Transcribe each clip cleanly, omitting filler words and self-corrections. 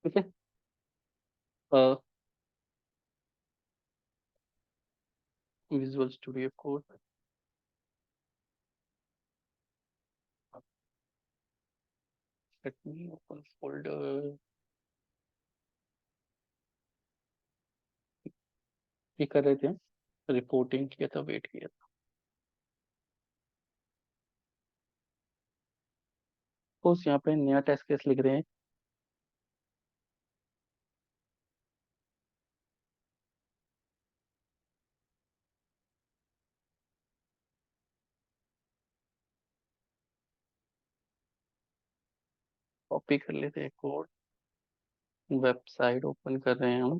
ठीक है। Visual studio code, let me open folder. ये कर रहे थे, रिपोर्टिंग किया था, वेट किया था। सपोज यहाँ पे नया टेस्ट केस लिख रहे हैं। कॉपी कर लेते हैं कोड। वेबसाइट ओपन कर रहे हैं हम,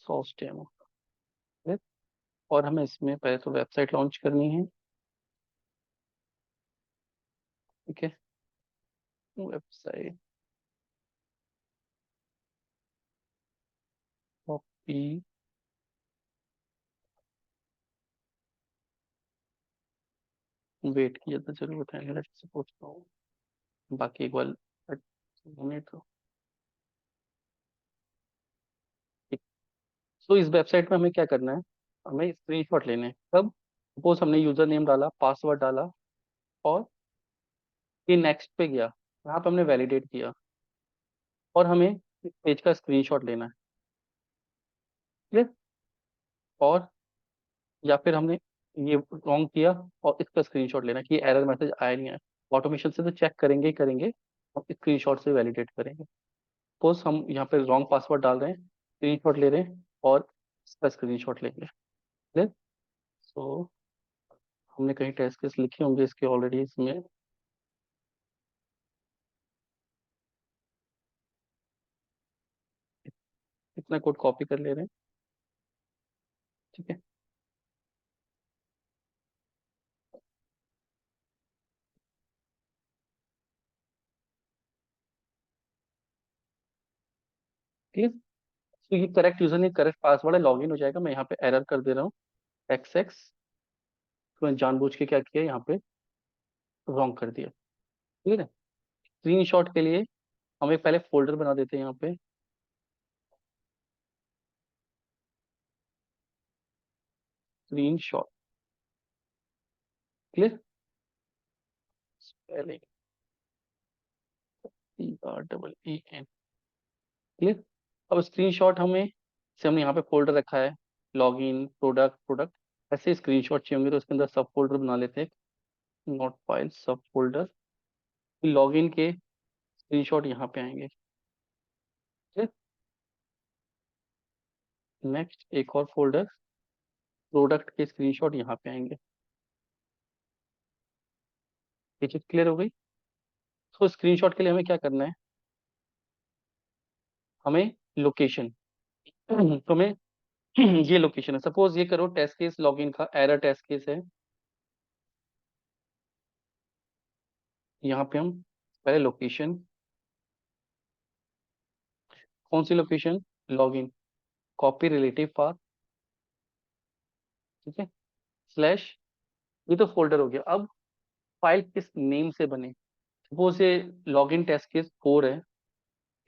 सोर्स डेमो। और हमें इसमें पहले तो वेबसाइट लॉन्च करनी है। ठीक है, वेबसाइट कॉपी। वेट की ज़्यादा जरूरत है, मैं से पूछता हूँ। बाकी एक बार हमें तो ठीक। तो इस वेबसाइट में हमें क्या करना है, हमें स्क्रीनशॉट लेने हैं। तब सपोज हमने यूजर नेम डाला, पासवर्ड डाला, और ये नेक्स्ट पे गया, यहाँ पे हमने वैलिडेट किया, और हमें इस पेज का स्क्रीनशॉट लेना है। क्लियर। और या फिर हमने ये रॉन्ग किया और इसका स्क्रीनशॉट लेना है कि एरर मैसेज आया नहीं आया। ऑटोमेशन से तो चेक करेंगे ही करेंगे, और स्क्रीनशॉट से वैलिडेट करेंगे। सपोज हम यहाँ पे रॉन्ग पासवर्ड डाल रहे हैं, स्क्रीनशॉट ले रहे हैं, और इसका स्क्रीनशॉट लेंगे। क्लियर। सो हमने कहीं टेस्ट केस लिखे होंगे इसके ऑलरेडी इसमें। इतना कोड कॉपी कर ले रहे हैं। ठीक है। क्लियर। तो ये करेक्ट यूजर ने करेक्ट पासवर्ड है, लॉगिन हो जाएगा। मैं यहाँ पे एरर कर दे रहा हूँ, XX। तो मैंने जानबूझ के क्या किया, यहाँ पे रॉन्ग कर दिया। ठीक है। स्क्रीनशॉट के लिए हम एक पहले फोल्डर बना देते हैं यहाँ पे, स्क्रीनशॉट। क्लियर। पहले EREEN। क्लियर। अब स्क्रीनशॉट हमें, से हमने यहाँ पे फोल्डर रखा है, लॉगिन, प्रोडक्ट, प्रोडक्ट। ऐसे स्क्रीनशॉट चाहिए होंगे तो उसके अंदर सब फोल्डर बना लेते हैं, नोट फाइल सब फोल्डर। लॉगिन के स्क्रीनशॉट यहाँ पे आएंगे। ठीक। नेक्स्ट एक और फोल्डर, प्रोडक्ट के स्क्रीनशॉट यहाँ पे आएंगे। ये चीज क्लियर हो गई। तो स्क्रीनशॉट के लिए हमें क्या करना है, हमें लोकेशन तो हमें ये लोकेशन है। सपोज ये करो टेस्ट केस लॉगिन का एरर टेस्ट केस है। यहाँ पे हम पहले लोकेशन, कौन सी location, login, copy relative path. ठीक है, स्लैश। ये तो फोल्डर हो गया। अब फाइल किस नेम से बने, सपोज ये लॉगिन टेस्ट केस 4 है।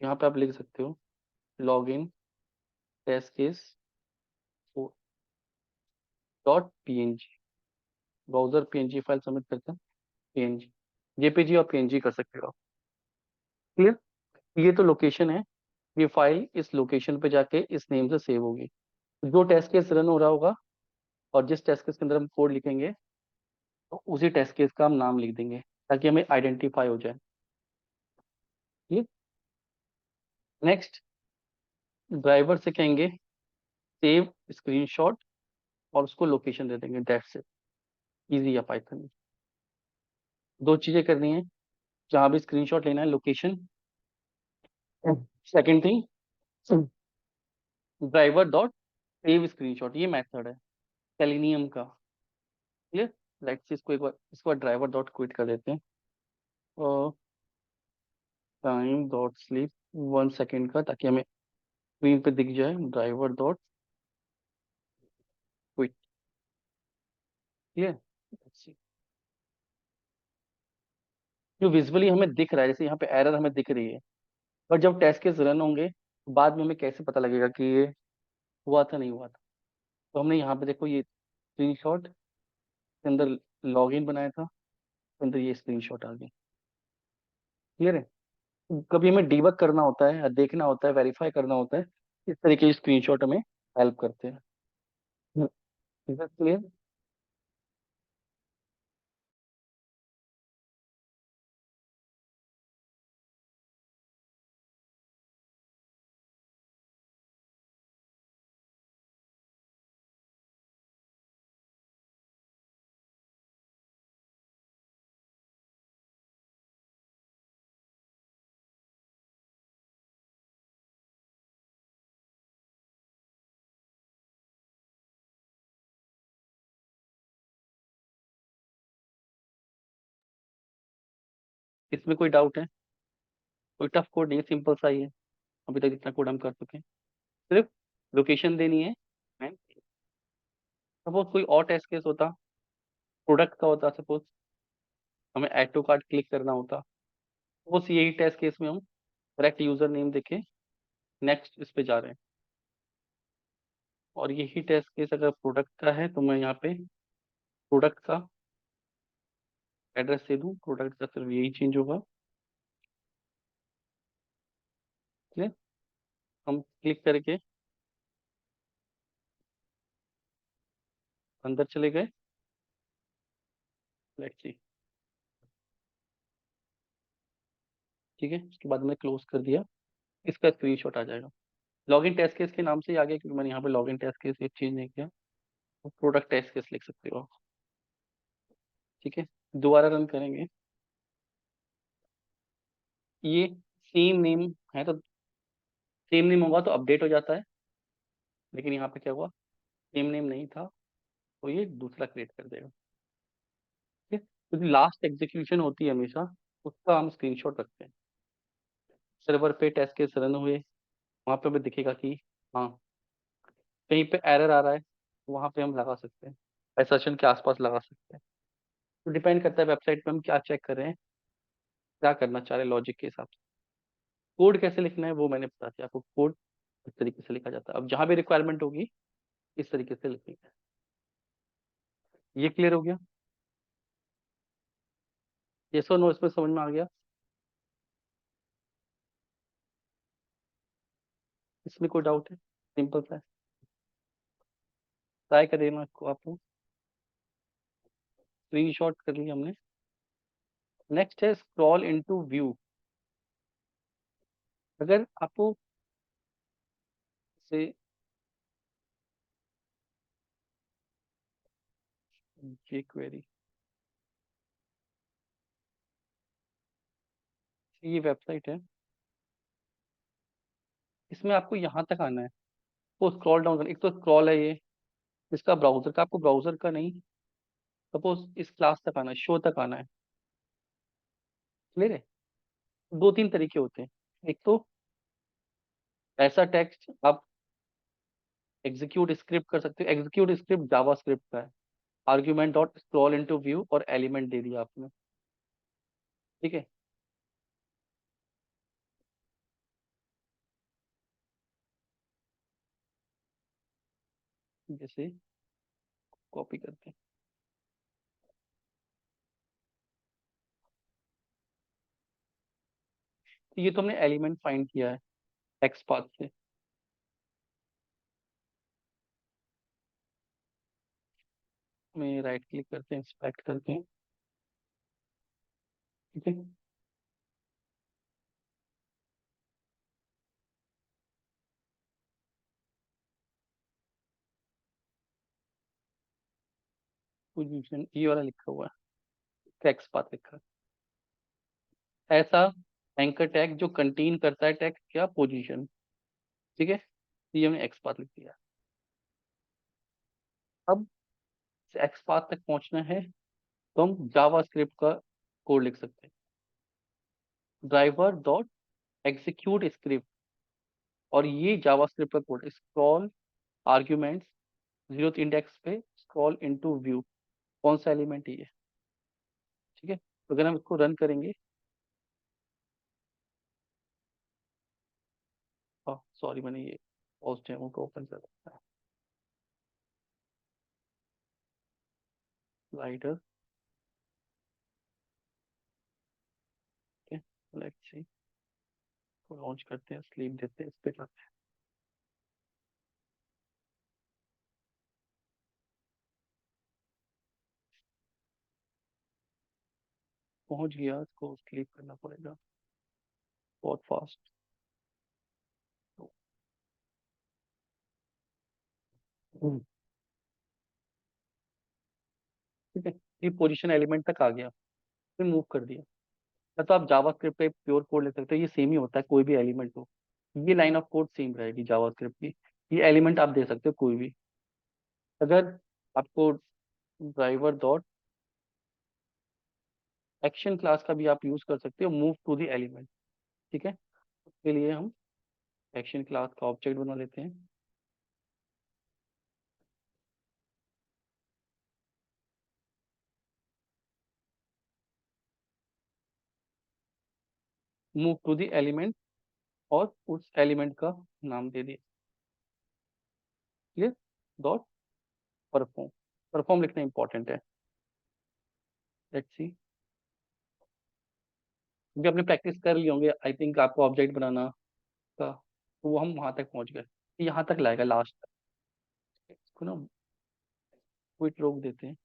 यहाँ पे आप लिख सकते हो login test case 4.png। Browser PNG file submit करते हैं, PNG, JPG और PNG कर सकते हो आप। क्लियर। ये तो लोकेशन है, ये फाइल इस लोकेशन पे जाके इस नेम से सेव होगी। जो टेस्ट केस रन हो रहा होगा, और जिस टेस्ट केस के अंदर हम कोड लिखेंगे, तो उसी टेस्ट केस का हम नाम लिख देंगे, ताकि हमें आइडेंटिफाई हो जाए। ये नेक्स्ट ड्राइवर से कहेंगे सेव स्क्रीनशॉट, और उसको लोकेशन दे देंगे, दैट्स इट। इजी या पाइथन में दो चीजें करनी है, जहां भी स्क्रीनशॉट लेना है, location. Second thing, driver dot save screenshot, ये मेथड है सेलेनियम का। क्लियर। लेट्स इसको एक बार, इसको ड्राइवर डॉट क्विट कर देते हैं, और टाइम डॉट स्लीप 1 सेकेंड का, ताकि हमें स्क्रीन पे दिख जाए ड्राइवर डॉट क्विट। क्लियर। जो विजुअली हमें दिख रहा है, जैसे यहाँ पे एरर हमें दिख रही है, पर जब टेस्ट केस रन होंगे तो बाद में हमें कैसे पता लगेगा कि ये हुआ था नहीं हुआ था। तो हमने यहाँ पे देखो ये स्क्रीनशॉट के अंदर लॉगिन बनाया था, तो अंदर ये स्क्रीनशॉट आ गया। क्लियर है। तो कभी हमें डीबग करना होता है या देखना होता है, वेरीफाई करना होता है, इस तरीके के स्क्रीनशॉट हमें हेल्प करते हैं। क्लियर। इसमें कोई डाउट है? कोई टफ कोड नहीं है, सिंपल सा ही है। अभी तक जितना कोड हम कर चुके हैं, सिर्फ लोकेशन देनी है। सपोज कोई और टेस्ट केस होता, प्रोडक्ट का होता, सपोज हमें ऐड टू कार्ट क्लिक करना होता, सपोज यही टेस्ट केस में हम करेक्ट यूजर नेम देके नेक्स्ट इस पे जा रहे हैं, और यही टेस्ट केस अगर प्रोडक्ट का है तो मैं यहाँ पे प्रोडक्ट का एड्रेस दे दूँ, प्रोडक्ट का सिर्फ यही चेंज होगा। ठीक है, हम क्लिक करके अंदर चले गए। Let's see. ठीक है, उसके बाद मैंने क्लोज कर दिया, इसका स्क्रीनशॉट आ जाएगा। लॉगिन टेस्ट केस के नाम से ही आ गया, क्योंकि मैंने यहाँ पे लॉगिन टेस्ट केस एक चेंज नहीं किया। तो प्रोडक्ट टेस्ट केस लिख सकते हो आप। ठीक है, दोबारा रन करेंगे। ये सेम नेम है तो सेम नेम होगा तो अपडेट हो जाता है, लेकिन यहाँ पे क्या हुआ, सेम नेम नहीं था, तो ये दूसरा क्रिएट कर देगा। ठीक है, क्योंकि लास्ट एग्जीक्यूशन होती है हमेशा, उसका हम स्क्रीनशॉट रखते हैं। सर्वर पे टेस्ट केस रन हुए, वहाँ पे हमें दिखेगा कि हाँ कहीं पे एरर आ रहा है, वहाँ पे हम लगा सकते हैं, एसर्शन के आसपास लगा सकते हैं। तो डिपेंड करता है वेबसाइट पे हम क्या चेक कर रहे हैं, क्या करना चाह रहे हैं लॉजिक के हिसाब से। कोड कैसे लिखना है वो मैंने बता दिया आपको, कोड इस तरीके से लिखा जाता है। अब जहाँ भी रिक्वायरमेंट होगी इस तरीके से लिखेंगे। ये क्लियर हो गया? ये सो नो इसमें समझ में आ गया? इसमें कोई डाउट है? सिंपल सा है, ट्राई कर देना आपको। आपको स्क्रीनशॉट कर लिया हमने। नेक्स्ट है स्क्रॉल इनटू व्यू। अगर आपको से ये क्वेरी, ये वेबसाइट है, इसमें आपको यहाँ तक आना है, वो स्क्रॉल डाउन करना। एक तो स्क्रॉल है ये, इसका ब्राउजर का, आपको ब्राउजर का नहीं, सपोज इस क्लास तक आना है, शो तक आना है। क्लियर है? दो तीन तरीके होते हैं। एक तो ऐसा टेक्स्ट आप एग्जीक्यूट स्क्रिप्ट कर सकते हो, एग्जीक्यूट स्क्रिप्ट जावा स्क्रिप्ट का है। Argument dot scroll into view और एलिमेंट दे दिया आपने। ठीक है, जैसे कॉपी करते हैं, तो ये तो हमने एलिमेंट फाइंड किया है टेक्स्ट पाथ से। में राइट क्लिक करते हैं, इंस्पेक्ट करते हैं। ठीक है, पोजीशन ये वाला लिखा हुआ है, टेक्स्ट पाथ लिखा है ऐसा एंकर टैग जो कंटेन करता है टेक्स्ट या पोजीशन। ठीक है, ये हमने एक्स पाथ लिख दिया। अब एक्स पाथ तक पहुंचना है तो हम जावा स्क्रिप्ट का कोड लिख सकते हैं, ड्राइवर डॉट एग्जीक्यूट स्क्रिप्ट। और ये जावा स्क्रिप्ट का code, scroll arguments zero index पे स्क्रॉल इनटू व्यू, कौन सा एलिमेंट है ये। ठीक है, तो अगर हम इसको रन करेंगे, सॉरी, मैंने ये पॉज डेमो को ओपन कर रखा है। स्लाइडर, लेट्स सी, लॉन्च करते हैं, स्लीप देते हैं, इस पे करते हैं। पहुंच गया, इसको स्लीप करना पड़ेगा बहुत फास्ट। ठीक है, ये पोजीशन एलिमेंट तक आ गया, फिर मूव कर दिया। या तो आप जावास्क्रिप्ट पे प्योर कोड लिख सकते हो, ये सेम ही होता है कोई भी एलिमेंट हो। ये लाइन ऑफ कोड सेम रहेगी जावास्क्रिप्ट की। ये एलिमेंट आप दे सकते हो कोई भी। अगर आपको ड्राइवर डॉट एक्शन क्लास का भी आप यूज कर सकते हो, मूव टू द एलिमेंट। ठीक है, उसके लिए हम एक्शन क्लास का ऑब्जेक्ट बना लेते हैं। मूव टू द एलिमेंट, और उस एलिमेंट का नाम दे दिया। क्लियर? डॉट परफॉर्म, परफॉर्म लिखना इंपॉर्टेंट है। लेट्स सी, क्योंकि आपने प्रैक्टिस कर लिए होंगे आई थिंक आपको ऑब्जेक्ट बनाना का, तो वो हम वहां तक पहुंच गए। यहाँ तक लाएगा लास्ट तक। इसको ना क्विट रोक देते हैं,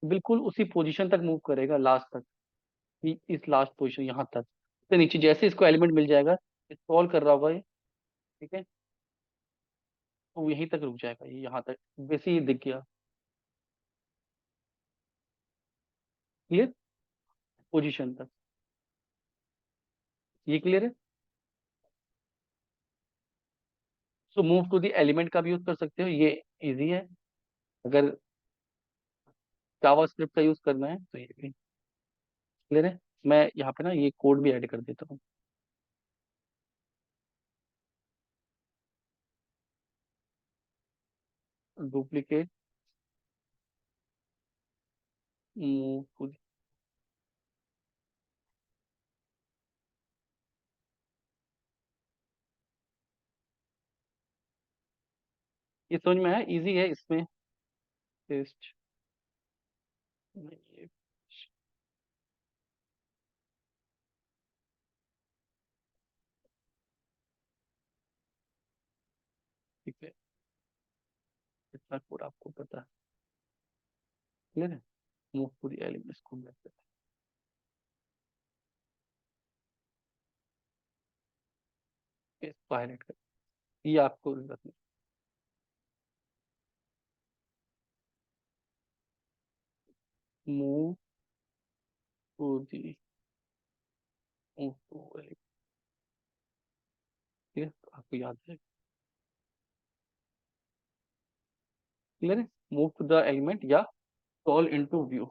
बिल्कुल उसी पोजीशन तक मूव करेगा लास्ट तक। इस लास्ट पोजीशन यहाँ तक, इससे नीचे जैसे इसको एलिमेंट मिल जाएगा, स्क्रॉल कर रहा होगा ये। ठीक है, तो यहीं तक रुक जाएगा, ये यहाँ तक वैसे ही दिख गया। क्लियर? पोजीशन तक। ये क्लियर है? So move to the element का भी यूज कर सकते हो, ये इजी है। अगर जावास्क्रिप्ट का यूज करना है तो ये भी क्लियर है। मैं यहाँ पे ना ये कोड भी ऐड कर देता हूँ। डुप्लीकेट, मूव टू, ये समझ में आया, इजी है इसमें। टेस्ट, ठीक है, इतना कोड आपको पता है। क्लियर है? मूव टू द एलिमेंट को हाईलाइट कर, ये आपको जरूरत नहीं। Move to the, move to element, ठीक है, तो आपको याद है। क्लियर है? मूव टू द एलिमेंट या कॉल इनटू व्यू।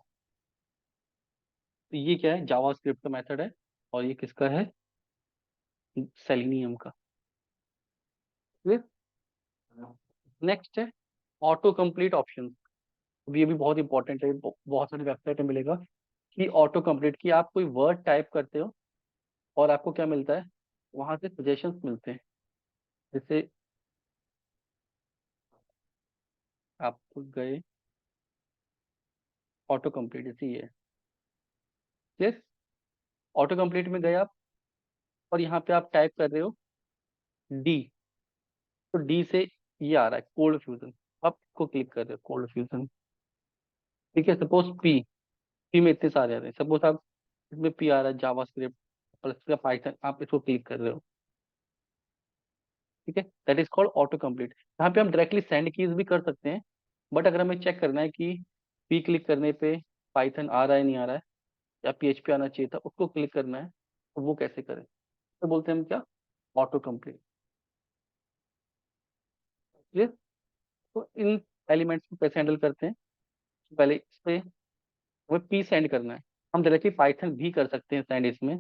तो ये क्या है, जावास्क्रिप्ट का मेथड है, और ये किसका है, सेलेनियम का। क्लियर? नेक्स्ट है ऑटो कंप्लीट ऑप्शन। अब ये भी बहुत इंपॉर्टेंट है, बहुत सारी वेबसाइट में मिलेगा कि ऑटो कंप्लीट की आप कोई वर्ड टाइप करते हो और आपको क्या मिलता है, वहां से सजेशंस मिलते हैं। जैसे आप गए ऑटो कंप्लीट, जैसे ये यस, ऑटो कंप्लीट में गए आप, और यहाँ पे आप टाइप कर रहे हो डी, तो डी से ये आ रहा है कोल्ड फ्यूजन। आप को क्लिक कर रहे हो कोल्ड फ्यूजन। ठीक है, सपोज पी, पी में इतने सारे आ रहे हैं, सपोज आप इसमें पी आ रहा है जावा स्क्रिप्ट प्लस का पाइथन, आप इसको क्लिक कर रहे हो। ठीक है, that is called auto complete. यहाँ पे हम डायरेक्टली सेंड कीज भी कर सकते हैं, बट अगर हमें चेक करना है कि पी क्लिक करने पे पाइथन आ रहा है नहीं आ रहा है, या पीएचपी आना चाहिए था, उसको क्लिक करना है, तो वो कैसे करें, तो बोलते हैं हम क्या, ऑटो कंप्लीट। क्लियर? तो इन एलिमेंट्स को कैसे हैंडल करते हैं, पहले इस पे हमें पी सेंड करना है। हम डायरेक्टली पाइथन भी कर सकते हैं सेंड इसमें।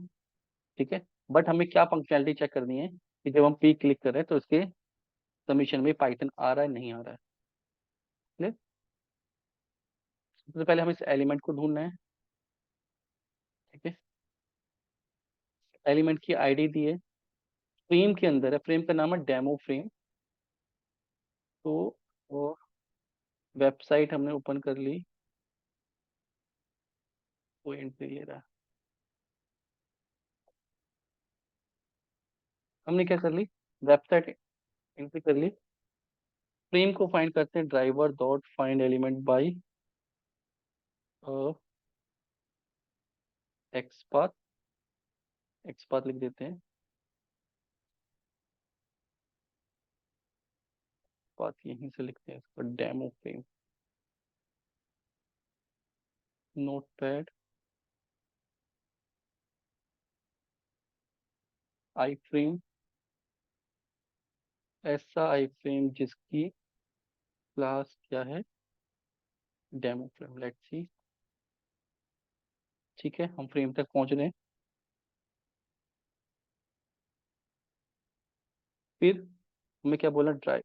ठीक है, बट हमें क्या फंक्शनैलिटी चेक करनी है कि जब हम पी क्लिक कर रहे हैं तो इसके सबमिशन में पाइथन आ रहा है नहीं आ रहा है। क्लियर? सबसे पहले हमें इस एलिमेंट को ढूंढना है। ठीक है, एलिमेंट की आईडी दी है, फ्रेम के अंदर है, फ्रेम का नाम है डेमो फ्रेम। तो वो वेबसाइट हमने ओपन कर ली, वो एंट्री ले रहा है। हमने क्या कर ली, वेबसाइट एंट्री कर ली। फ्रेम को फाइंड करते हैं, driver dot find element by XPath, XPath लिख देते हैं, पाथ यहीं से लिखते हैं इसका, डेमो फ्रेम, नोट पैड, आई फ्रेम, ऐसा आई फ्रेम जिसकी क्लास क्या है, डेमो फ्रेम। Let's see. ठीक है, हम फ्रेम तक पहुंच रहे हैं। फिर हमें क्या बोला, ड्राइव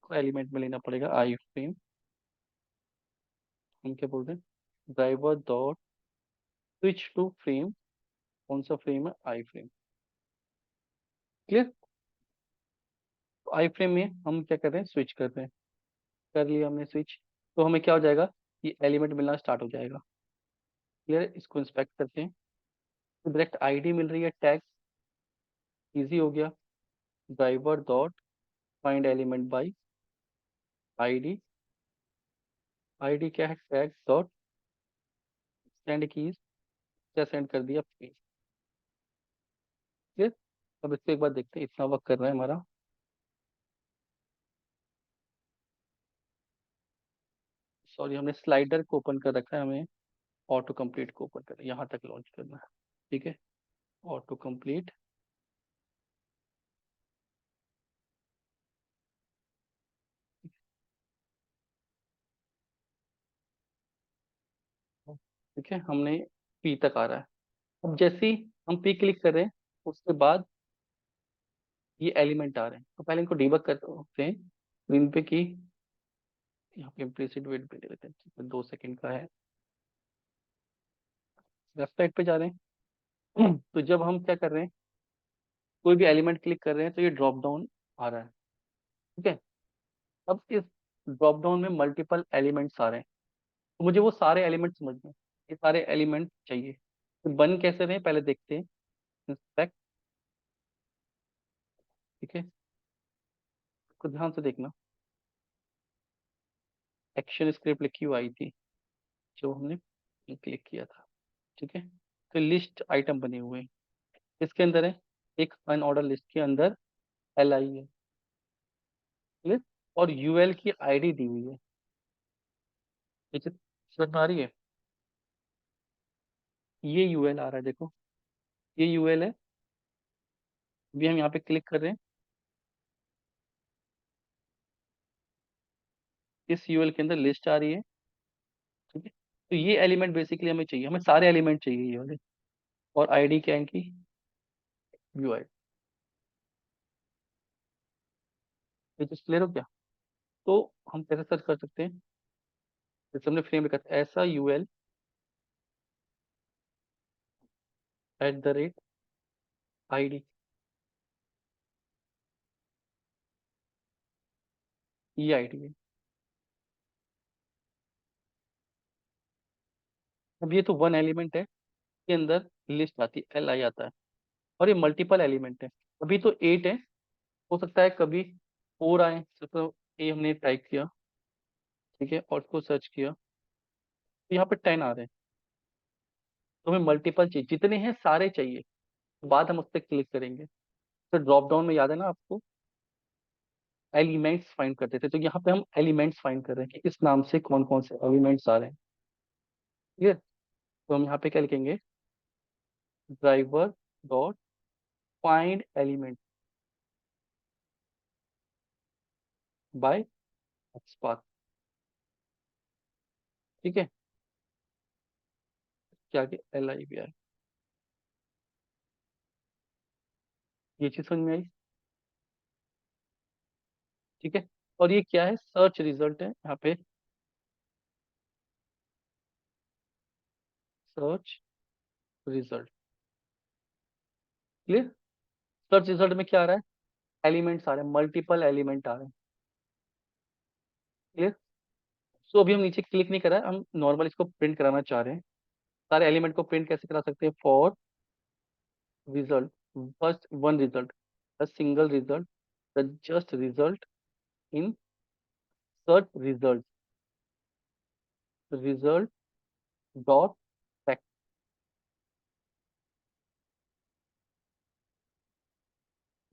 को एलिमेंट में लेना पड़ेगा आई फ्रेम। हम क्या बोलते हैं, driver dot switch to frame, कौन सा फ्रेम है, iframe. Clear. Iframe में हम क्या कर रहे हैं, स्विच कर रहे हैं। कर लिया हमने स्विच, तो हमें क्या हो जाएगा, ये एलिमेंट मिलना स्टार्ट हो जाएगा। क्लियर, इसको इंस्पेक्ट करते हैं। तो डायरेक्ट आईडी मिल रही है, टैग इजी हो गया। Driver dot find element by ID, ID क्या है, टैग डॉट सेंड कीज, क्या सेंड कर दिया, क्लियर। अब इसको एक बार देखते हैं, इतना वर्क कर रहा है हमारा। सॉरी, हमने स्लाइडर को ओपन कर रखा है, हमें ऑटो कंप्लीट को ओपन कर यहाँ तक लॉन्च करना है। ठीक है, ऑटो कंप्लीट। ठीक है, हमने पी तक आ रहा है। अब जैसे ही हम पी क्लिक कर रहे हैं, उसके बाद ये एलिमेंट आ रहे हैं, तो पहले इनको डीबग करते हैं। तो इन पे की, यहाँ पे इम्प्लिसिट वेट भी दे देते हैं, 2 सेकंड का है। वेबसाइट पे जा रहे हैं। तो जब हम क्या कर रहे हैं, कोई भी एलिमेंट क्लिक कर रहे हैं, तो ये ड्रॉप डाउन आ रहा है। ठीक है, अब इस ड्रॉप डाउन में मल्टीपल एलिमेंट्स आ रहे हैं, तो मुझे वो सारे एलिमेंट समझने हैं। ये सारे एलिमेंट चाहिए, तो बन कैसे रहे हैं पहले देखते हैं। इंस्पेक्ट। ठीक है, इसको ध्यान से देखना, एक्शन स्क्रिप्ट लिखी हुई आई थी जो हमने क्लिक किया था। ठीक है, तो लिस्ट आइटम बने हुए हैं, इसके अंदर है एक अनऑर्डर लिस्ट के अंदर एल आई है, ठीक है, और यूएल की आईडी दी हुई है। ठीक है, समझ में आ रही है, ये यूएल आ रहा है, देखो ये यूएल है। अभी हम यहाँ पे क्लिक कर रहे हैं, इस यूएल के अंदर लिस्ट आ रही है। ठीक है, तो ये एलिमेंट बेसिकली हमें चाहिए, हमें सारे एलिमेंट चाहिए ये वाले। और आईडी क्या है इनकी, यूआई। ये चीज क्लियर हो गया। तो हम कैसे सर्च कर सकते हैं, जैसे हमने फ्रेम लिखा था, ऐसा यूएल एट द रेट आईडी, ये आईडी है। अब ये तो वन एलिमेंट है, के अंदर लिस्ट आती है, एल आई आता है, और ये मल्टीपल एलिमेंट है। अभी तो 8 है, हो सकता है कभी 4 आए। तो ए हमने टाइप किया, ठीक है, और उसको सर्च किया, तो यहाँ पे 10 आ रहे हैं। तो हमें मल्टीपल चाहिए, जितने हैं सारे चाहिए, बाद हम उस पर क्लिक करेंगे। तो ड्रॉप डाउन में याद है ना आपको, एलिमेंट्स फाइंड करते थे, तो यहाँ पे हम एलिमेंट्स फाइंड कर रहे हैं कि इस नाम से कौन कौन से एलिमेंट्स आ रहे हैं। ठीक है, तो हम यहाँ पे क्या लिखेंगे, driver dot find element by XPath. ठीक है, क्या कि एल आई बी आई, ये चीज समझ में आई। ठीक है, और ये क्या है, सर्च रिजल्ट है यहाँ पे, search result. Clear. Search result में क्या आ रहा है, एलिमेंट्स आ रहे हैं, मल्टीपल एलिमेंट आ रहे हैं। क्लियर। सो अभी हम नीचे क्लिक नहीं कर रहे हैं, हम नॉर्मल इसको प्रिंट कराना चाह रहे हैं। सारे एलिमेंट को प्रिंट कैसे करा सकते हैं, for result, first one result, the single result, the just result in search result, result dot text.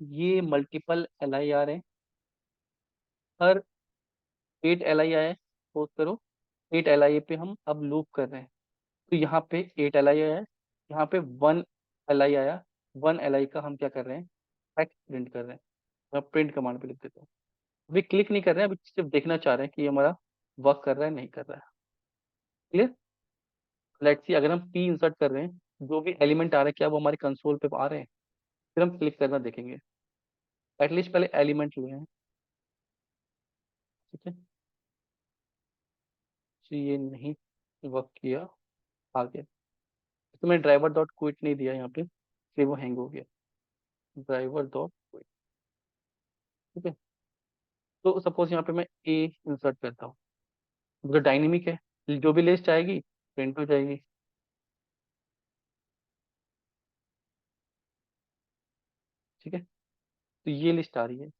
ये मल्टीपल एल आई आ रहे हैं, हर 8 एल आई आए, सपोज करो 8 एल आई पे हम अब लूप कर रहे हैं। तो यहाँ पे 8 एल आई आया है, यहाँ पे 1 एल आई आया, 1 एल आई का हम क्या कर रहे हैं, टेक्स्ट प्रिंट कर रहे हैं। मैं प्रिंट कमांड पे लिख देता हूँ। अभी क्लिक नहीं कर रहे हैं, अभी सिर्फ देखना चाह रहे हैं कि ये हमारा वर्क कर रहा है नहीं कर रहा है। क्लियर। लेट्स सी अगर हम पी इंसर्ट कर रहे हैं, जो भी एलिमेंट आ रहे हैं क्या वो हमारे कंसोल पे आ रहे हैं, फिर हम क्लिक करना देखेंगे। एटलीस्ट पहले एलिमेंट लिए हैं। ठीक है, तो ये नहीं वर्क किया, आगे तो मैं ड्राइवर डॉट क्विट नहीं दिया यहाँ पे, फिर वो हैंग हो गया, ड्राइवर डॉट क्विट। ठीक है, तो सपोज यहाँ पे मैं ए इंसर्ट करता हूँ, जो डायनेमिक है, जो भी लिस्ट आएगी प्रिंट हो जाएगी। ठीक है, तो ये लिस्ट आ रही है।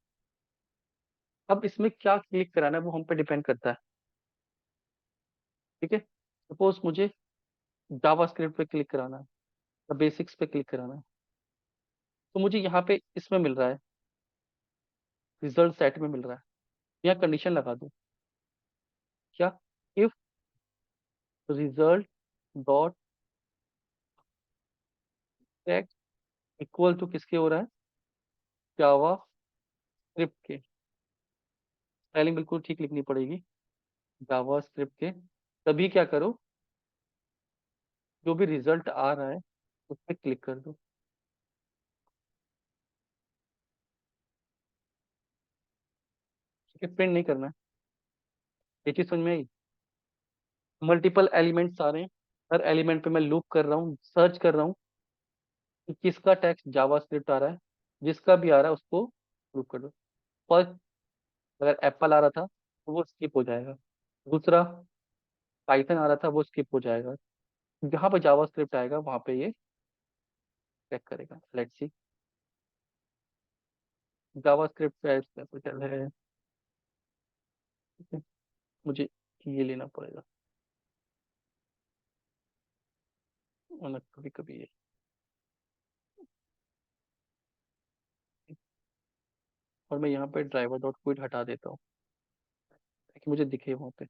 अब इसमें क्या क्लिक कराना है वो हम पे डिपेंड करता है। ठीक है, सपोज मुझे जावास्क्रिप्ट पे क्लिक कराना है, बेसिक्स पे क्लिक कराना है, तो मुझे यहाँ पे इसमें मिल रहा है, रिजल्ट सेट में मिल रहा है। यहाँ कंडीशन लगा दूं क्या, if result dot text equal to किसके हो रहा है, जावा स्क्रिप्ट के। स्पेलिंग बिल्कुल ठीक लिखनी पड़ेगी, जावा स्क्रिप्ट के। तभी क्या करो, जो भी रिजल्ट आ रहा है उस पर क्लिक कर दो। ठीक है, प्रिंट नहीं करना है। ये चीज समझ में आई। मल्टीपल एलिमेंट्स आ रहे हैं, हर एलिमेंट पे मैं लूप कर रहा हूँ, सर्च कर रहा हूँ कि किसका टेक्स्ट जावा स्क्रिप्ट आ रहा है, जिसका भी आ रहा है उसको लूप कर दो। फर्स्ट अगर एप्पल आ रहा था तो वो स्किप हो जाएगा, दूसरा पाइथन आ रहा था वो स्किप हो जाएगा, जहाँ पे जावा स्क्रिप्ट आएगा वहां पे ये चेक करेगा। लेट्स सी जावा स्क्रिप्ट का कैसे चल रहा है। ठीक है, मुझे ये लेना पड़ेगा, वरना कभी कभी ये, और मैं यहाँ पे ड्राइवर डॉट क्विट हटा देता हूँ ताकि मुझे दिखे वहाँ पे।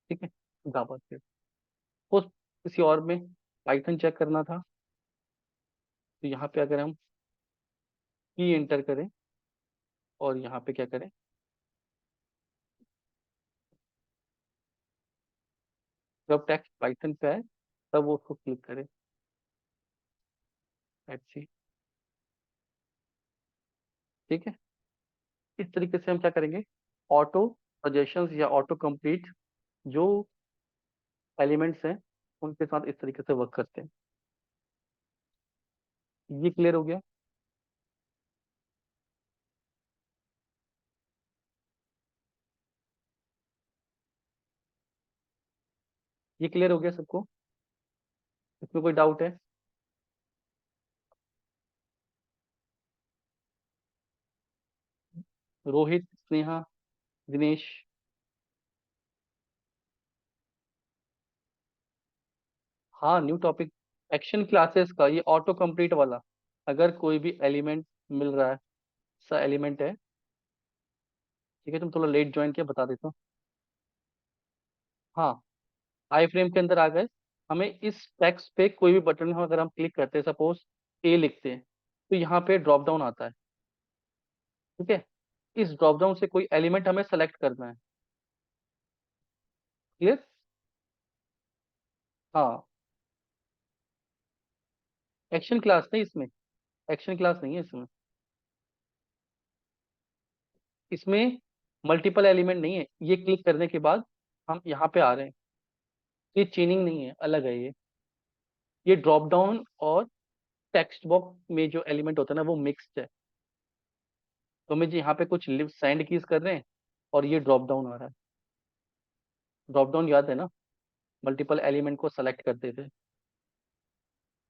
ठीक है, जावा स्क्रिप्ट, सपोज किसी और में पाइथन चेक करना था, तो यहाँ पे अगर हम की एंटर करें और यहाँ पे क्या करें, जब टेक्स्ट पाइथन पे आए तब वो उसको क्लिक करें। Let's see. ठीक है, इस तरीके से हम क्या करेंगे, ऑटो सजेशंस या ऑटो कंप्लीट जो एलिमेंट्स हैं उनके साथ इस तरीके से वर्क करते हैं। ये क्लियर हो गया। ये क्लियर हो गया सबको, इसमें कोई डाउट है। रोहित, स्नेहा, दिनेश। हाँ, न्यू टॉपिक, एक्शन क्लासेस का ये ऑटो कंप्लीट वाला। अगर कोई भी एलिमेंट मिल रहा है, सा एलिमेंट है, ठीक है, तुम थोड़ा लेट ज्वाइन किया बता देता हूँ। हाँ, आई फ्रेम के अंदर आ गए, हमें इस टेक्स्ट पे कोई भी बटन हो अगर हम क्लिक करते हैं, सपोज ए लिखते हैं, तो यहाँ पे ड्रॉप डाउन आता है। ठीक है, इस ड्रॉप डाउन से कोई एलिमेंट हमें सेलेक्ट करना है। क्लियर। हाँ, एक्शन क्लास नहीं इसमें, एक्शन क्लास नहीं है इसमें। इसमें मल्टीपल एलिमेंट नहीं है, ये क्लिक करने के बाद हम यहाँ पे आ रहे हैं। ये चेनिंग नहीं है, अलग है ये ड्रॉप डाउन और टेक्स्ट बॉक्स में जो एलिमेंट होता है ना वो मिक्स्ड है। तो हमें जी यहाँ पे कुछ लिव सेंड कीज कर रहे हैं और ये ड्रॉप डाउन आ रहा है। ड्रॉप डाउन याद है ना, मल्टीपल एलिमेंट को सेलेक्ट करते थे।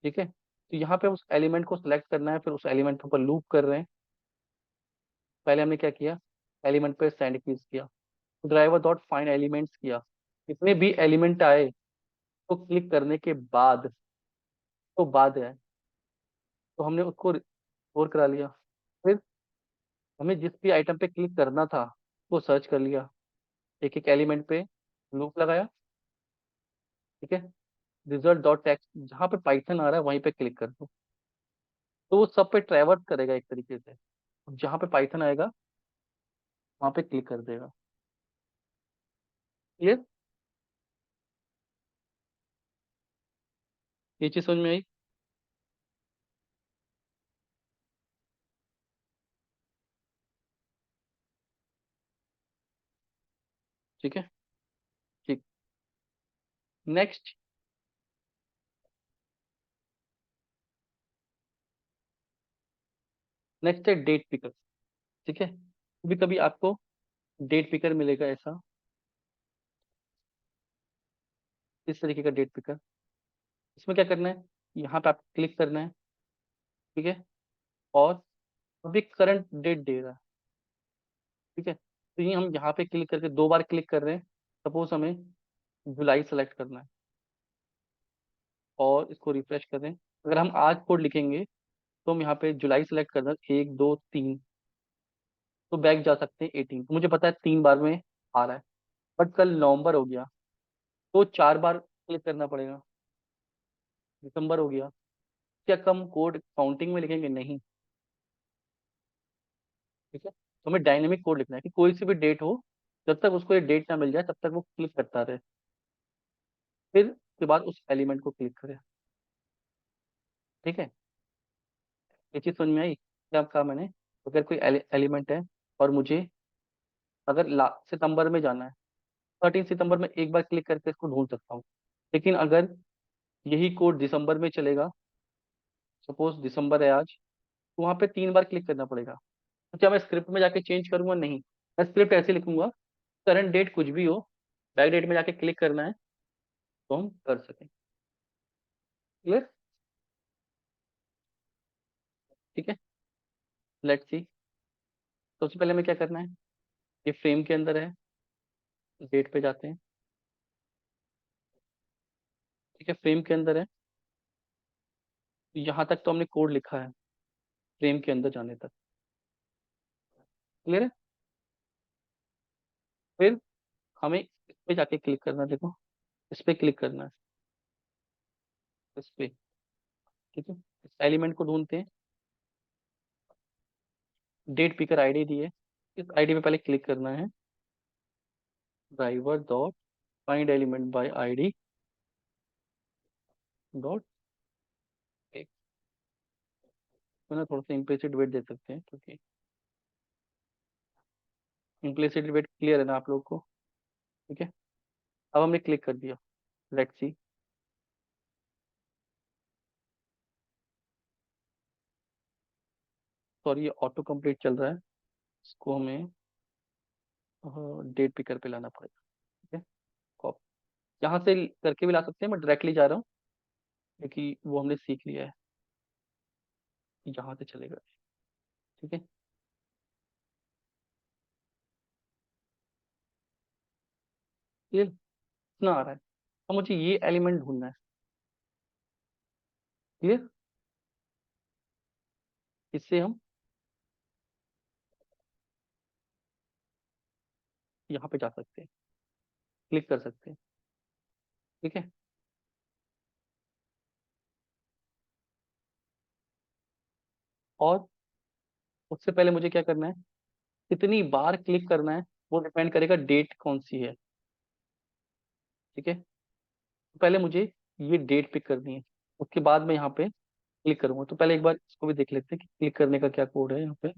ठीक है, तो यहाँ पे उस एलिमेंट को सिलेक्ट करना है, फिर उस एलिमेंट के ऊपर लूप कर रहे हैं। पहले हमने क्या किया, एलिमेंट पे सेंड कीज किया, ड्राइवर डॉट फाइंड एलिमेंट्स किया, जितने भी एलिमेंट आए तो क्लिक करने के बाद, तो बाद है, तो हमने उसको स्टोर करा लिया। फिर हमें जिस भी आइटम पे क्लिक करना था वो सर्च कर लिया, एक एक एलिमेंट पे लूप लगाया। ठीक है, रिजल्ट डॉट टेक्स्ट जहाँ पे पाइथन आ रहा है वहीं पे क्लिक कर दो, तो वो सब पे ट्रैवर्स करेगा एक तरीके से। जहाँ पे पाइथन आएगा वहाँ पे क्लिक कर देगा। क्लियर? ये चीज समझ में आई? ठीक है, ठीक। नेक्स्ट, नेक्स्ट है डेट पिकर। ठीक है, कभी कभी आपको डेट पिकर मिलेगा ऐसा, इस तरीके का डेट पिकर। इसमें क्या करना है, यहाँ पे आप क्लिक करना है। ठीक है, और अभी करंट डेट दे रहा है। ठीक है, तो ये हम यहाँ पे क्लिक करके दो बार क्लिक कर रहे हैं। सपोज हमें जुलाई सेलेक्ट करना है और इसको रिफ्रेश कर रहे हैं। अगर हम आज कोड लिखेंगे तो हम यहाँ पे जुलाई सेलेक्ट करना है, 1 2 3, तो बैक जा सकते हैं 18। तो मुझे पता है 3 बार में आ रहा है, बट कल नवंबर हो गया तो 4 बार क्लिक करना पड़ेगा। दिसंबर हो गया, क्या कम कोड काउंटिंग में लिखेंगे? नहीं। ठीक है, तो हमें डायनेमिक कोड लिखना है कि कोई सी भी डेट हो, जब तक उसको ये डेट ना मिल जाए तब तक वो क्लिक करता रहे, फिर उसके बाद उस एलिमेंट को क्लिक करे। ठीक है, ये चीज समझ में आई क्या? कहा मैंने, अगर कोई एलिमेंट है और मुझे अगर सितंबर में जाना है, 13 सितंबर में एक बार क्लिक करके इसको ढूंढ सकता हूँ। लेकिन अगर यही कोड दिसंबर में चलेगा, सपोज दिसंबर है आज, तो वहां पे 3 बार क्लिक करना पड़ेगा। तो क्या मैं स्क्रिप्ट में जाके चेंज करूंगा? नहीं, मैं स्क्रिप्ट ऐसे लिखूंगा, करंट डेट कुछ भी हो, बैक डेट में जाके क्लिक करना है तो हम कर सकें। क्लियर? ठीक है, लेट्स सी। सबसे पहले हमें क्या करना है, ये फ्रेम के अंदर है, डेट पे जाते हैं। ठीक है, फ्रेम के अंदर है, यहाँ तक तो हमने कोड लिखा है, फ्रेम के अंदर जाने तक। क्लियर है? फिर हमें इस पे जाके क्लिक करना है, देखो इस पे क्लिक करना है, इस पे। ठीक है, इस एलिमेंट को ढूंढते हैं, डेट पिकर आईडी दी है, इस आईडी पे पहले क्लिक करना है, driver dot find element by ID dot, तो ना थोड़ा सा इम्प्लिसिट वेट दे सकते हैं, क्योंकि इम्प्लिसिट वेट क्लियर है ना आप लोग को? ठीक है, अब हमने क्लिक कर दिया, लेट्स सी। सॉरी, ये ऑटो कंप्लीट चल रहा है, इसको हमें डेट पिकर पे लाना पड़ेगा। ठीक है, कॉप यहाँ से करके भी ला सकते हैं, मैं डायरेक्टली जा रहा हूँ क्योंकि वो हमने सीख लिया है कि यहाँ से चलेगा। ठीक है, क्लियर? इतना आ रहा है, अब मुझे ये एलिमेंट ढूंढना है। क्लियर? इससे हम यहाँ पे जा सकते हैं, क्लिक कर सकते हैं। ठीक है, और उससे पहले मुझे क्या करना है, कितनी बार क्लिक करना है वो डिपेंड करेगा डेट कौन सी है। ठीक है, तो पहले मुझे ये डेट पिक करनी है, उसके बाद मैं यहाँ पे क्लिक करूंगा। तो पहले एक बार इसको भी देख लेते हैं कि क्लिक करने का क्या कोड है। यहाँ पे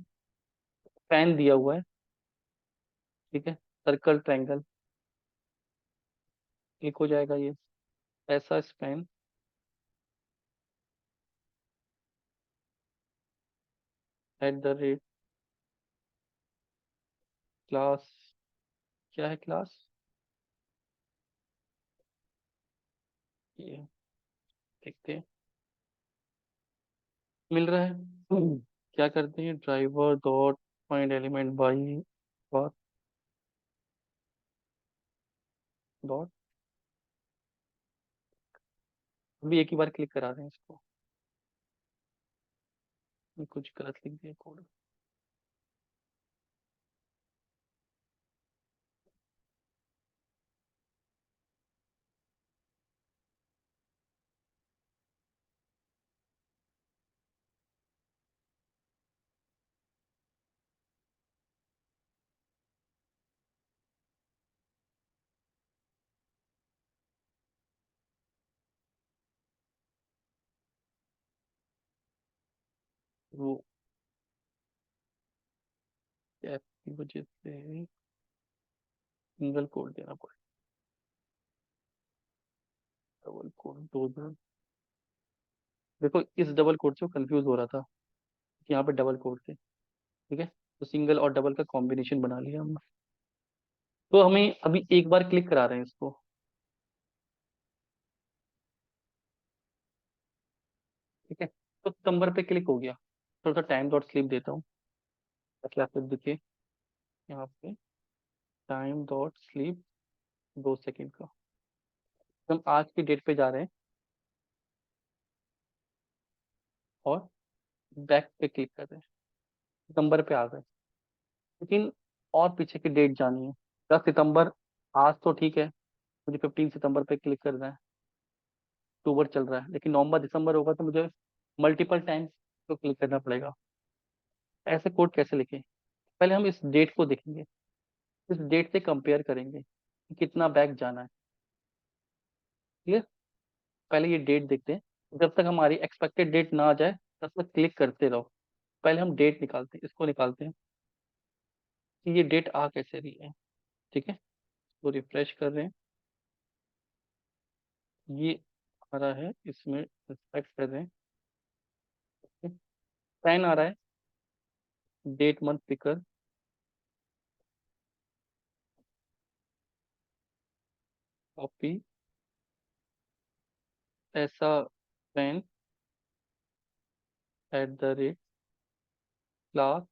फैन दिया हुआ है, ठीक है, सर्कल ट्रायंगल, क्लिक हो जाएगा ये। ऐसा स्पेन @ क्लास, क्या है क्लास, ये देखते हैं मिल रहा है। क्या करते हैं, driver dot find element by dot, अभी एक ही बार क्लिक करा रहे हैं इसको। ये कुछ गलत लिख दिया कोड। वो ऐप की वजह से सिंगल कोड देना पड़ेगा, डबल कोड दो दो। देखो इस डबल कोड से कंफ्यूज हो रहा था कि यहाँ पे डबल कोड थे, ठीक है, तो सिंगल और डबल का कॉम्बिनेशन बना लिया हमने। तो हमें अभी एक बार क्लिक करा रहे हैं इसको, ठीक है, तो सितंबर पे क्लिक हो गया। थोड़ा सा टाइम डॉट स्लिप देता हूँ ताकि आपको दिखे यहाँ पे, टाइम डॉट स्लिप 2 सेकेंड का। हम आज की डेट पे जा रहे हैं और बैक पे क्लिक कर रहे हैं, सितंबर पे आ गए, लेकिन और पीछे की डेट जानी है। 10 सितंबर, आज तो ठीक है, मुझे 15 सितंबर पे क्लिक करना है, अक्टूबर चल रहा है, लेकिन नवंबर दिसंबर होगा तो मुझे मल्टीपल टाइम तो क्लिक करना पड़ेगा। ऐसे कोड कैसे लिखें, पहले हम इस डेट को देखेंगे, इस डेट से कंपेयर करेंगे कि कितना बैक जाना है, क्लियर। पहले ये डेट देखते हैं, जब तक हमारी एक्सपेक्टेड डेट ना आ जाए तब तक क्लिक करते रहो। पहले हम डेट निकालते हैं, इसको निकालते हैं कि ये डेट आ कैसे रही है, ठीक है, तो रिफ्रेश कर रहे हैं, ये आ रहा है, इसमें रिफ्रेश कर रहे हैं, टाइम आ रहा है, डेट मंथ पिकर, कॉपी, ऐसा पेन क्लास,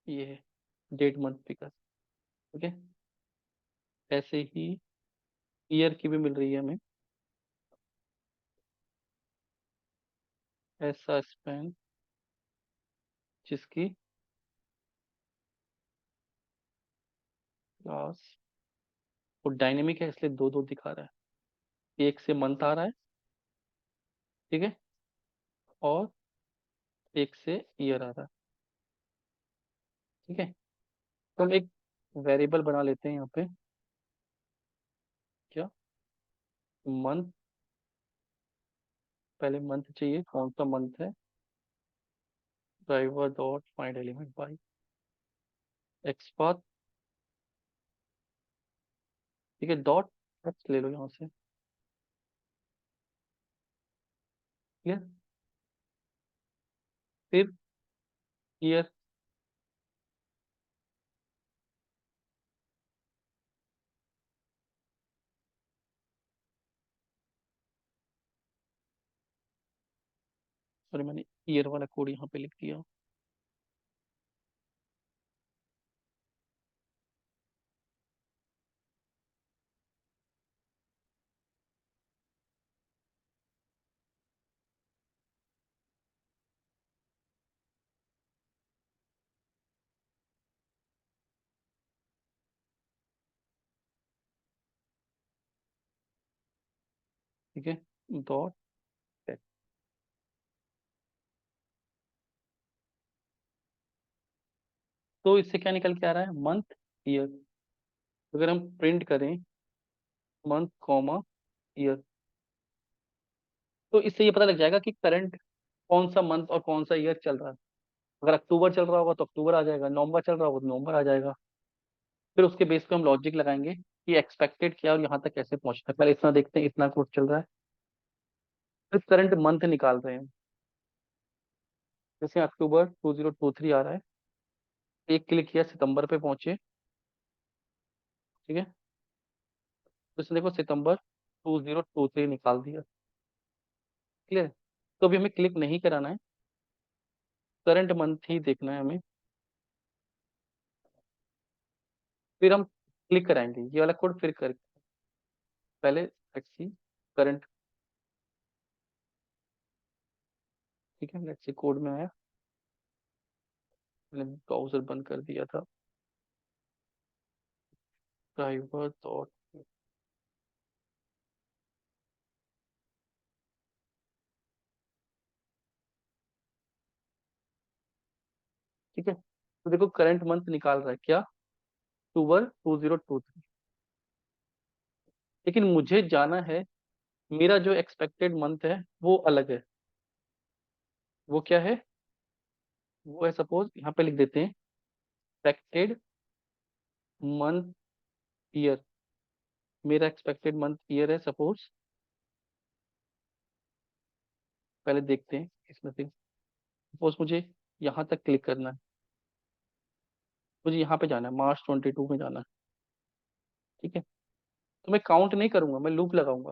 ये है डेट मंथ पिकर, ठीक है। ऐसे ही ईयर की भी मिल रही है हमें, ऐसा स्पेन जिसकी क्लास, वो डायनेमिक है इसलिए दो दो दिखा रहा है, एक से मंथ आ रहा है, ठीक है, और एक से ईयर आ रहा है, ठीक है। तो हम एक वेरिएबल बना लेते हैं यहाँ पे, क्या, मंथ, पहले मंथ चाहिए, कौन सा मंथ है, driver dot find element by XPath, ठीक है, डॉट एक्स ले लो यहाँ से, क्लियर। फिर ईयर, सॉरी मैंने ईयर वाला कोड यहाँ पे लिख दिया, ठीक है, डॉट टेक्स्ट। तो इससे क्या निकल के आ रहा है, मंथ ईयर। अगर हम प्रिंट करें मंथ कॉमा ईयर, तो इससे ये पता लग जाएगा कि करंट कौन सा मंथ और कौन सा ईयर चल रहा है। अगर अक्टूबर चल रहा होगा तो अक्टूबर आ जाएगा, नवंबर चल रहा होगा तो नवंबर आ जाएगा। फिर उसके बेस पे हम लॉजिक लगाएंगे कि एक्सपेक्टेड क्या है और यहाँ तक कैसे पहुंचना है। पहले इतना देखते हैं, इतना कोड चल रहा है। फिर करंट मंथ निकाल रहे हैं। जैसे अक्टूबर 2023 आ रहा है, एक क्लिक किया, सितंबर पे पहुंचे। ठीक है, तो इसने देखो सितंबर 2023 निकाल दिया। क्लियर। तो अभी हमें क्लिक नहीं कराना है, करंट मंथ ही देखना है हमें। फिर हम क्लिक कराएंगे ये वाला कोड, फिर कर पहले लेट्स सी करंट। ठीक है, लेट्स सी कोड में आया, मैंने ब्राउजर बंद कर दिया था। Driver dot. ठीक है, तो देखो करंट मंथ निकाल रहा है क्या, अक्टूबर 2023। लेकिन मुझे जाना है, मेरा जो एक्सपेक्टेड मंथ है वो अलग है। वो क्या है? वो है, सपोज यहाँ पे लिख देते हैं, एक्सपेक्टेड मंथ ईयर। मेरा एक्सपेक्टेड मंथ ईयर है सपोज, पहले देखते हैं इसमें से। सपोज मुझे यहाँ तक क्लिक करना है, मुझे यहाँ पे जाना है, मार्च 22 में जाना है। ठीक है, तो मैं काउंट नहीं करूंगा, मैं लूप लगाऊंगा।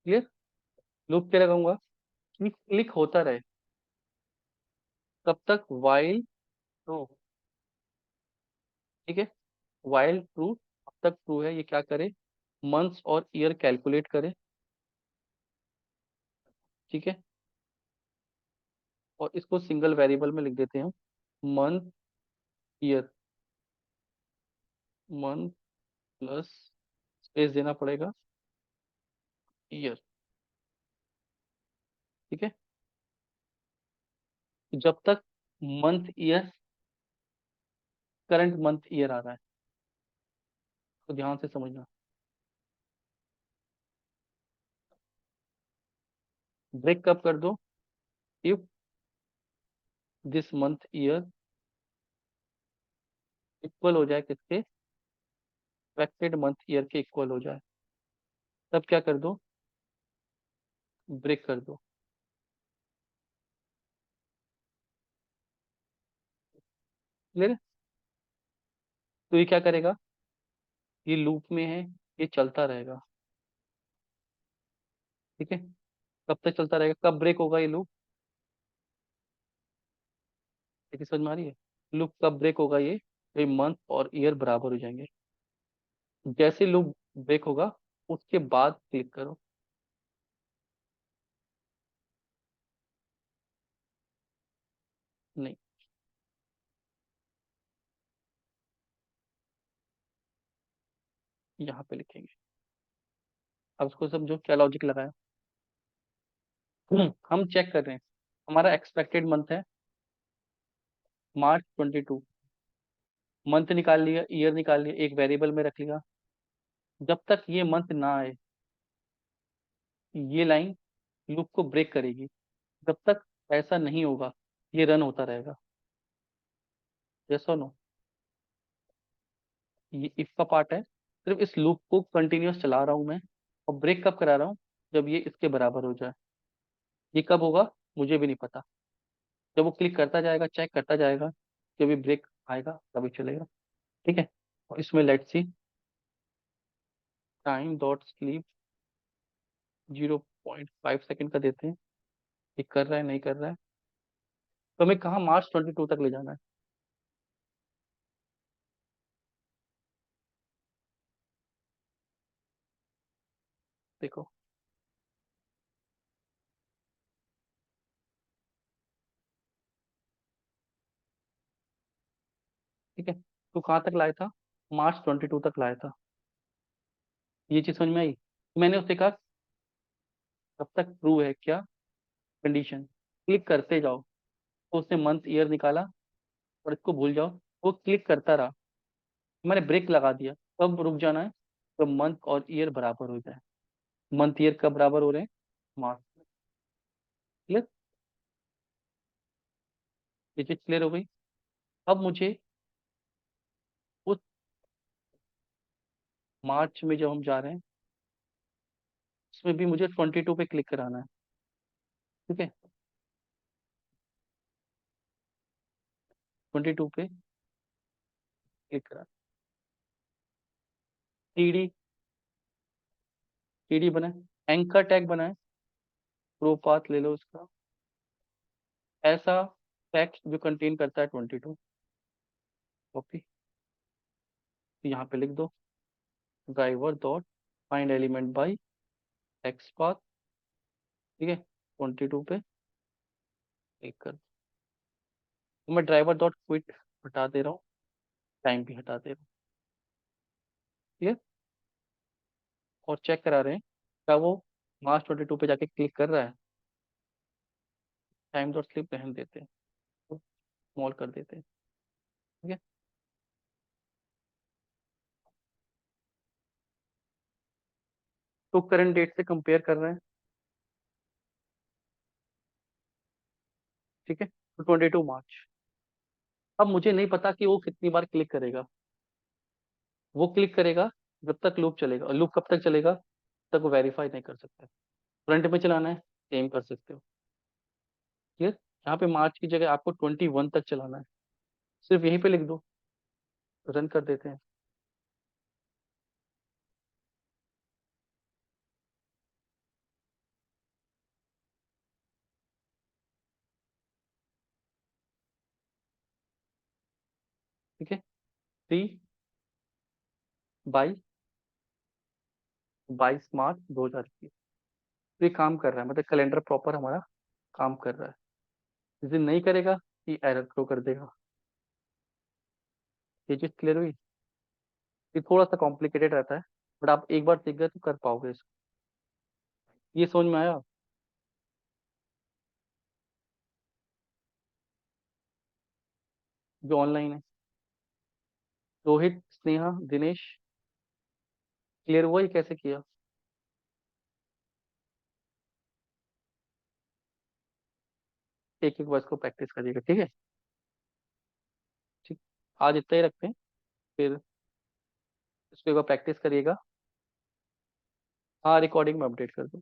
क्लियर। लूप क्या लगाऊंगा कि क्लिक होता रहे, तब तक वाइल ट्रू। ठीक है, वाइल ट्रू, अब तक ट्रू है, ये क्या करे, मंथ्स और ईयर कैलकुलेट करे। ठीक है, और इसको सिंगल वेरिएबल में लिख देते हैं, month year. Month plus space देना पड़ेगा, ईयर। ठीक है, जब तक month year, current month year आ रहा है, तो ध्यान से समझना। ब्रेक कब कर दो, if this month year equal हो जाए किसके, एक्सपेक्टेड मंथ ईयर के इक्वल हो जाए, तब क्या कर दो, ब्रेक कर दो। क्लियर। तो ये क्या करेगा, ये लूप में है, ये चलता रहेगा। ठीक है, कब तक चलता रहेगा, कब ब्रेक होगा ये लूप, देखिए समझ में आ रही है। लूप कब ब्रेक होगा, ये मंथ और ईयर बराबर हो जाएंगे। जैसे लूप ब्रेक होगा, उसके बाद क्लिक करो। नहीं, यहाँ पे लिखेंगे। अब उसको समझो क्या लॉजिक लगाया। हम चेक कर रहे हैं, हमारा एक्सपेक्टेड मंथ है मार्च 22। मंथ निकाल लिया, ईयर निकाल लिया, एक वेरिएबल में रख लिया। जब तक ये मंथ ना आए, ये लाइन लूप को ब्रेक करेगी। जब तक ऐसा नहीं होगा, ये रन होता रहेगा। यस और नो। ये इफ का पार्ट है, सिर्फ इस लूप को कंटिन्यूअस चला रहा हूं मैं। और ब्रेक कब करा रहा हूँ, जब ये इसके बराबर हो जाए। ये कब होगा, मुझे भी नहीं पता। जब वो क्लिक करता जाएगा, चेक करता जाएगा, जब भी ब्रेक आएगा तभी चलेगा। ठीक है, और इसमें let's see time dot sleep 0.5 second का देते हैं। ये कर रहा है नहीं कर रहा है, तो हमें कहाँ मार्च 22 तक ले जाना है। देखो, ठीक है, तो कहाँ तक लाया था, मार्च 22 तक लाया था। ये चीज समझ में आई। मैंने उससे कहा तब तक ट्रू है क्या, कंडीशन, क्लिक करते जाओ। तो उसने मंथ ईयर निकाला, और इसको भूल जाओ। वो क्लिक करता रहा, मैंने ब्रेक लगा दिया। कब रुक जाना है, तो मंथ और ईयर बराबर हो जाए। मंथ ईयर कब बराबर हो रहे हैं, मार्च। क्लियर। ये चीज क्लियर हो गई। अब मुझे उस मार्च में जब हम जा रहे हैं, उसमें भी मुझे 22 पे क्लिक कराना है। ठीक है, 22 पे क्लिक करा। टीडी, टीडी बना है, एंकर टैग बना है, प्रो पाथ ले लो उसका, ऐसा टेक्स्ट जो कंटेन करता है 22, कॉपी, यहाँ पे लिख दो, driver dot find element by text path. ठीक है, 22 पे क्लिक कर, तो मैं ड्राइवर डॉट क्विट हटा दे रहा हूँ, टाइम भी हटा दे रहा हूँ। ठीक है, और चेक करा रहे हैं क्या वो मार्च 22 पे जाके क्लिक कर रहा है। टाइम डॉट स्लिप रहने देते हैं, तो स्मॉल कर देते हैं। ठीक है, तो करंट डेट से कंपेयर कर रहे हैं। ठीक है, तो 22 मार्च। अब मुझे नहीं पता कि वो कितनी बार क्लिक करेगा। वो क्लिक करेगा जब तक लूप चलेगा, और लूप कब तक चलेगा, तक वो वेरीफाई नहीं कर सकते। फ्रंट में चलाना है, सेम कर सकते हो। क्लियर, यहाँ पे मार्च की जगह आपको 21 तक चलाना है, सिर्फ यहीं पे लिख दो, रन कर देते हैं। ठीक है, 3/22 मार्च 2021, ये काम कर रहा है, मतलब कैलेंडर प्रॉपर हमारा काम कर रहा है। जिस दिन नहीं करेगा, ये एरर थ्रो कर देगा। ये चीज क्लियर हुई। ये थोड़ा सा कॉम्प्लिकेटेड रहता है, बट आप एक बार सीख गए तो कर पाओगे इसको। ये समझ में आया? जो ऑनलाइन है, रोहित, स्नेहा, दिनेश, क्लियर हुआ ये कैसे किया? एक एक वर्ड को प्रैक्टिस करिएगा, ठीक है? ठीक, आज इतना ही रखते हैं, फिर इसको एक बार प्रैक्टिस करिएगा। हाँ, रिकॉर्डिंग में अपडेट कर दो।